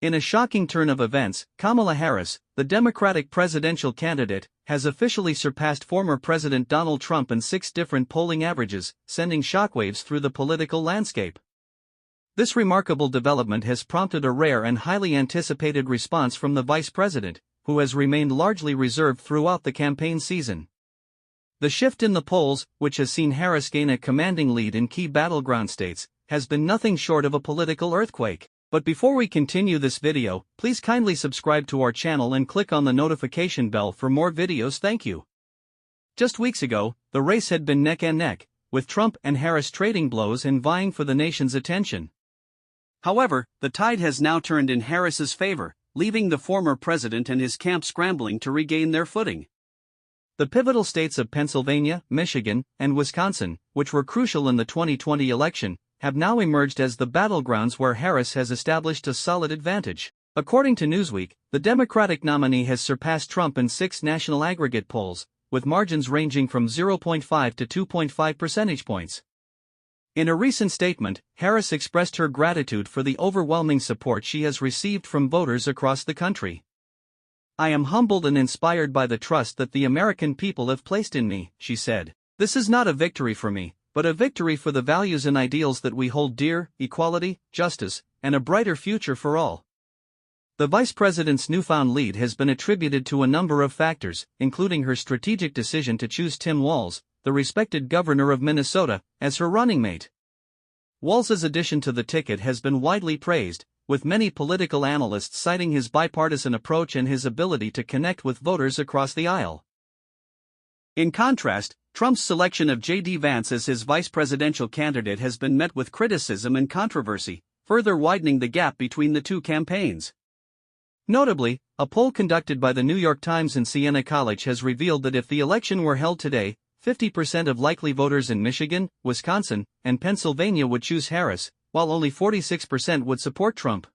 In a shocking turn of events, Kamala Harris, the Democratic presidential candidate, has officially surpassed former President Donald Trump in 6 different polling averages, sending shockwaves through the political landscape. This remarkable development has prompted a rare and highly anticipated response from the vice president, who has remained largely reserved throughout the campaign season. The shift in the polls, which has seen Harris gain a commanding lead in key battleground states, has been nothing short of a political earthquake. But before we continue this video, please kindly subscribe to our channel and click on the notification bell for more videos. Thank you. Just weeks ago, the race had been neck and neck, with Trump and Harris trading blows and vying for the nation's attention. However, the tide has now turned in Harris's favor, leaving the former president and his camp scrambling to regain their footing. The pivotal states of Pennsylvania, Michigan, and Wisconsin, which were crucial in the 2020 election, have now emerged as the battlegrounds where Harris has established a solid advantage. According to Newsweek, the Democratic nominee has surpassed Trump in 6 national aggregate polls, with margins ranging from 0.5 to 2.5 percentage points. In a recent statement, Harris expressed her gratitude for the overwhelming support she has received from voters across the country. "I am humbled and inspired by the trust that the American people have placed in me," she said. "This is not a victory for me, but a victory for the values and ideals that we hold dear: equality, justice, and a brighter future for all." The vice president's newfound lead has been attributed to a number of factors, including her strategic decision to choose Tim Walz, the respected governor of Minnesota, as her running mate. Walz's addition to the ticket has been widely praised, with many political analysts citing his bipartisan approach and his ability to connect with voters across the aisle. In contrast, Trump's selection of J.D. Vance as his vice presidential candidate has been met with criticism and controversy, further widening the gap between the two campaigns. Notably, a poll conducted by the New York Times and Siena College has revealed that if the election were held today, 50% of likely voters in Michigan, Wisconsin, and Pennsylvania would choose Harris, while only 46% would support Trump.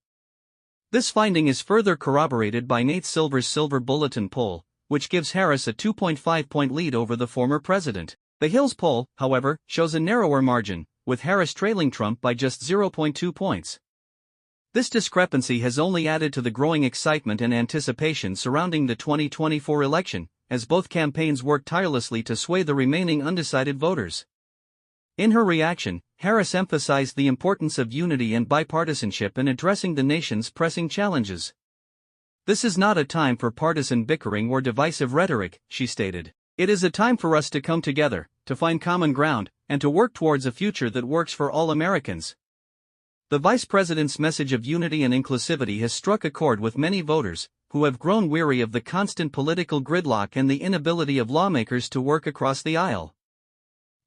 This finding is further corroborated by Nate Silver's Silver Bulletin poll, which gives Harris a 2.5-point lead over the former president. The Hills poll, however, shows a narrower margin, with Harris trailing Trump by just 0.2 points. This discrepancy has only added to the growing excitement and anticipation surrounding the 2024 election, as both campaigns work tirelessly to sway the remaining undecided voters. In her reaction, Harris emphasized the importance of unity and bipartisanship in addressing the nation's pressing challenges. "This is not a time for partisan bickering or divisive rhetoric," she stated. "It is a time for us to come together, to find common ground, and to work towards a future that works for all Americans." The vice president's message of unity and inclusivity has struck a chord with many voters, who have grown weary of the constant political gridlock and the inability of lawmakers to work across the aisle.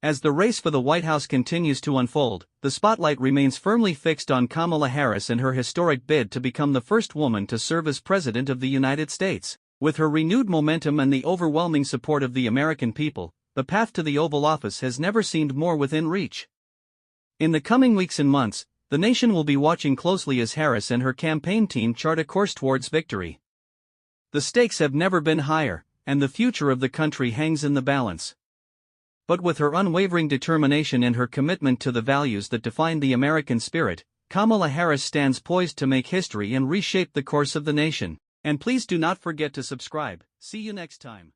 As the race for the White House continues to unfold, the spotlight remains firmly fixed on Kamala Harris and her historic bid to become the first woman to serve as President of the United States. With her renewed momentum and the overwhelming support of the American people, the path to the Oval Office has never seemed more within reach. In the coming weeks and months, the nation will be watching closely as Harris and her campaign team chart a course towards victory. The stakes have never been higher, and the future of the country hangs in the balance. But with her unwavering determination and her commitment to the values that define the American spirit, Kamala Harris stands poised to make history and reshape the course of the nation. And please do not forget to subscribe. See you next time.